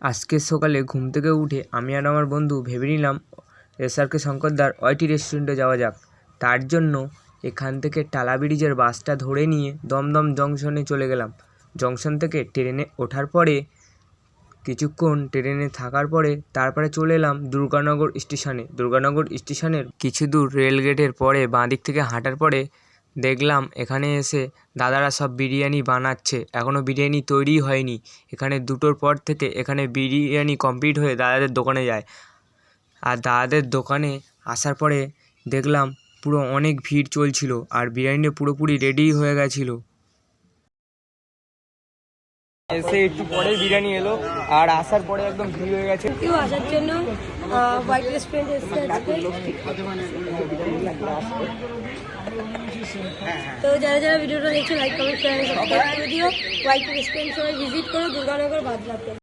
আজকে সকালে ঘুম থেকে উঠে আমি আর আমার বন্ধু ভেবে নিলাম এসআরকে শঙ্করদার ওয়াইটি রেস্টুরেন্টে যাওয়া যাক। তার জন্য এখান থেকে টালা ব্রিজের বাসটা ধরে নিয়ে দমদম জংশনে চলে গেলাম। জংশন থেকে ট্রেনে ওঠার পরে কিছুক্ষণ ট্রেনে থাকার পরে তারপরে চলে এলাম দুর্গানগর স্টেশনে। দুর্গানগর স্টেশনের কিছু দূর রেলগেটের পরে বাঁ দিক থেকে হাঁটার পরে দেখলাম এখানে এসে দাদারা সব বিরিয়ানি বানাচ্ছে। এখনও বিরিয়ানি তৈরিই হয়নি। এখানে 2টোর পর থেকে এখানে বিরিয়ানি কমপ্লিট হয়ে দাদাদের দোকানে যায়। আর দাদাদের দোকানে আসার পরে দেখলাম পুরো অনেক ভিড় চলছিল আর বিরিয়ানিটা পুরোপুরি রেডিই হয়ে গেছিলো। এসে একটু পরে বিরিয়ানি এলো আর আসার পরে একদম ভিড় হয়ে গেছে। কেউ আসার জন্য হোয়াইট রেস্টুরেন্ট এসেছে আজকে। তো যারা যারা ভিডিওটা দেখছো লাইক কমেন্ট শেয়ার সাবস্ক্রাইব করে দিও। হোয়াইট রেস্টুরেন্ট সবাই ভিজিট করো দুর্গানগর বাদলাতে।